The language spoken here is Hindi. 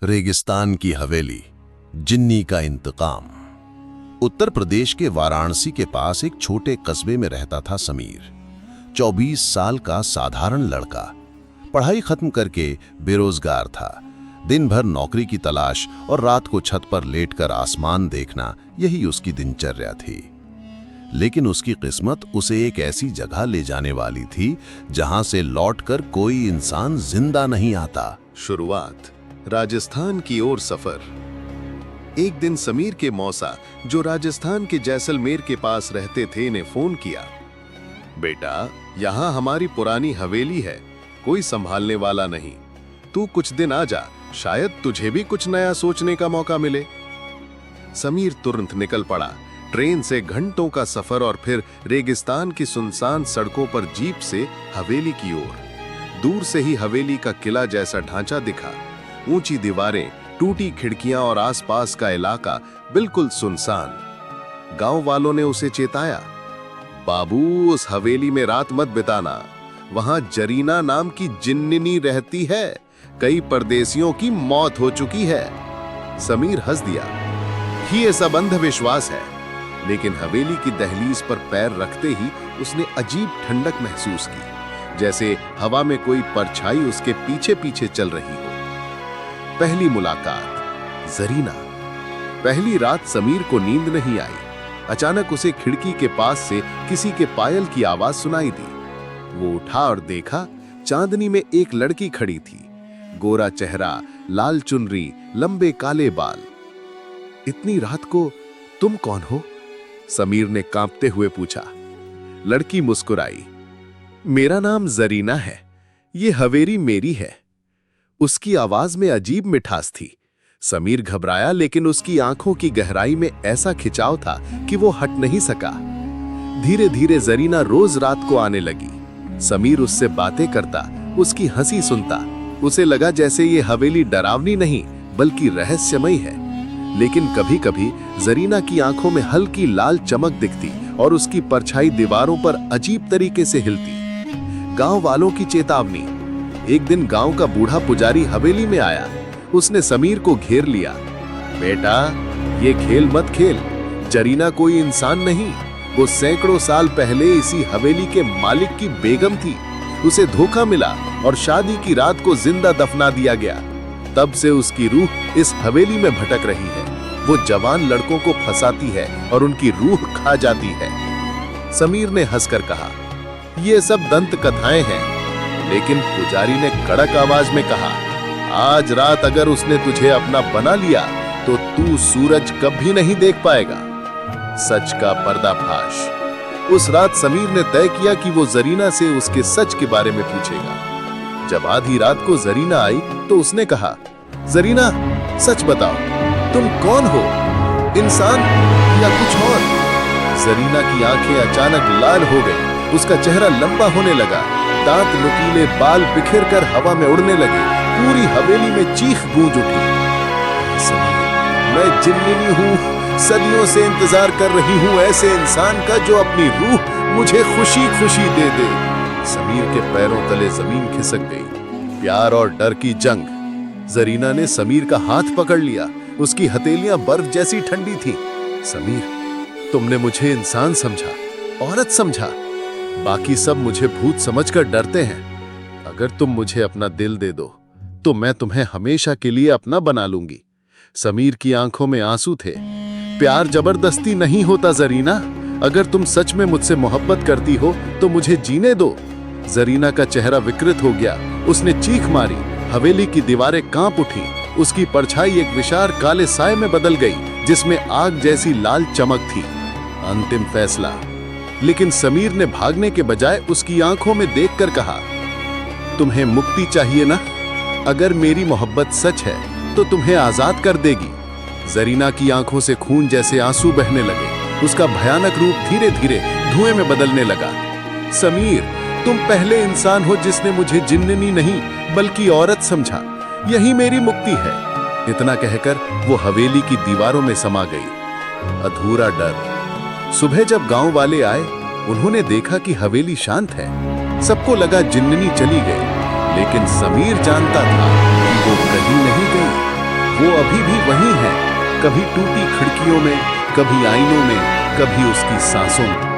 रेगिस्तान की हवेली, जिन्नी का इंतकाम। उत्तर प्रदेश के वाराणसी के पास एक छोटे कस्बे में रहता था समीर। 24 साल का साधारण लड़का, पढ़ाई खत्म करके बेरोजगार था। दिन भर नौकरी की तलाश और रात को छत पर लेटकर आसमान देखना, यही उसकी दिनचर्या थी। लेकिन उसकी किस्मत उसे एक ऐसी जगह ले जाने वाली थी जहां से लौटकर कोई इंसान जिंदा नहीं आता। शुरुआत राजस्थान की ओर सफर। एक दिन समीर के मौसा, जो राजस्थान के जैसलमेर के पास रहते थे, ने फोन किया। बेटा, यहाँ हमारी पुरानी हवेली है, कोई संभालने वाला नहीं। तू कुछ दिन आ जा, शायद तुझे भी कुछ नया सोचने का मौका मिले। समीर तुरंत निकल पड़ा। ट्रेन से घंटों का सफर और फिर रेगिस्तान की सुनसान सड़कों पर जीप से हवेली की ओर। दूर से ही हवेली का किला जैसा ढांचा दिखा। ऊंची दीवारें, टूटी खिड़कियां और आसपास का इलाका बिल्कुल सुनसान। गांव वालों ने उसे चेताया, बाबू, उस हवेली में रात मत बिताना, वहां जरीना नाम की जिन्नी रहती है, कई परदेसियों की मौत हो चुकी है। समीर हंस दिया, ये सब अंधविश्वास है। लेकिन हवेली की दहलीज पर पैर रखते ही उसने अजीब ठंडक महसूस की, जैसे हवा में कोई परछाई उसके पीछे पीछे चल रही हो। पहली मुलाकात, जरीना। पहली रात समीर को नींद नहीं आई। अचानक उसे खिड़की के पास से किसी के पायल की आवाज सुनाई दी। वो उठा और देखा, चांदनी में एक लड़की खड़ी थी। गोरा चेहरा, लाल चुनरी, लंबे काले बाल। इतनी रात को तुम कौन हो? समीर ने कांपते हुए पूछा। लड़की मुस्कुराई। मेरा नाम जरीना है, ये हवेली मेरी है। उसकी आवाज में अजीब मिठास थी। समीर घबराया, लेकिन उसकी आंखों की गहराई में ऐसा खिंचाव था कि वो हट नहीं सका। धीरे धीरे जरीना रोज रात को आने लगी। समीर उससे बातें करता, उसकी हंसी सुनता। उसे लगा जैसे ये हवेली डरावनी नहीं बल्कि रहस्यमयी है। लेकिन कभी कभी जरीना की आंखों में हल्की लाल चमक दिखती और उसकी परछाई दीवारों पर अजीब तरीके से हिलती। गांव वालों की चेतावनी। एक दिन गांव का बूढ़ा पुजारी हवेली में आया। उसने समीर को घेर लिया। बेटा, ये खेल मत खेल। जरीना कोई इंसान नहीं, वो सैकड़ों साल पहले इसी हवेली के मालिक की बेगम थी। उसे धोखा मिला और शादी की रात को जिंदा दफना दिया गया। तब से उसकी रूह इस हवेली में भटक रही है। वो जवान लड़कों को फंसाती है और उनकी रूह खा जाती है। समीर ने हंसकर कहा, ये सब दंत कथाएं हैं। लेकिन पुजारी ने कड़क आवाज में कहा, आज रात अगर उसने तुझे अपना बना लिया तो तू सूरज कभी नहीं देख पाएगा। सच का पर्दाफाश। उस रात समीर ने तय किया कि वो जरीना से उसके सच के बारे में पूछेगा। जब आधी रात को जरीना आई तो उसने कहा, जरीना, सच बताओ, तुम कौन हो, इंसान या कुछ और? जरीना की आंखें अचानक लाल हो गई। उसका चेहरा लंबा होने लगा। दांत नुकीले बाल बिखर कर हवा में उड़ने लगे। पूरी हवेली में चीख गूंज उठी। मैं जिन्नी हूँ, सदियों से इंतजार कर रही हूँ ऐसे इंसान का जो अपनी रूह मुझे खुशी खुशी दे दे। समीर के पैरों तले जमीन खिसक गई। प्यार और डर की जंग। जरीना ने समीर का हाथ पकड़ लिया। उसकी हथेलियां बर्फ जैसी ठंडी थी। समीर, तुमने मुझे इंसान समझा, औरत समझा। बाकी सब मुझे भूत समझकर डरते हैं। अगर तुम मुझे अपना दिल दे दो तो मैं तुम्हें हमेशा के लिए अपना बना लूंगी। समीर की आंखों में आंसू थे। प्यार जबरदस्ती नहीं होता जरीना। अगर तुम सच में मुझसे मोहब्बत करती हो तो मुझे जीने दो। जरीना का चेहरा विकृत हो गया। उसने चीख मारी। हवेली की दीवारें कांप उठी। उसकी परछाई एक विशाल काले साए में बदल गई, जिसमें आग जैसी लाल चमक थी। अंतिम फैसला। लेकिन समीर ने भागने के बजाय उसकी आंखों में देखकर कहा, तुम्हें मुक्ति चाहिए ना? अगर मेरी मोहब्बत सच है तो तुम्हें आजाद कर देगी। जरीना की आंखों से खून जैसे आंसू बहने लगे। उसका भयानक रूप धीरे धीरे धुएं में बदलने लगा। समीर, तुम पहले इंसान हो जिसने मुझे जिन्नी नहीं बल्कि औरत समझा। यही मेरी मुक्ति है। इतना कहकर वो हवेली की दीवारों में समा गई। अधूरा डर। सुबह जब गांव वाले आए, उन्होंने देखा कि हवेली शांत है। सबको लगा जिन्नी चली गई, लेकिन समीर जानता था कि वो कहीं नहीं गई। वो अभी भी वही है, कभी टूटी खिड़कियों में, कभी आईनों में, कभी उसकी सांसों में।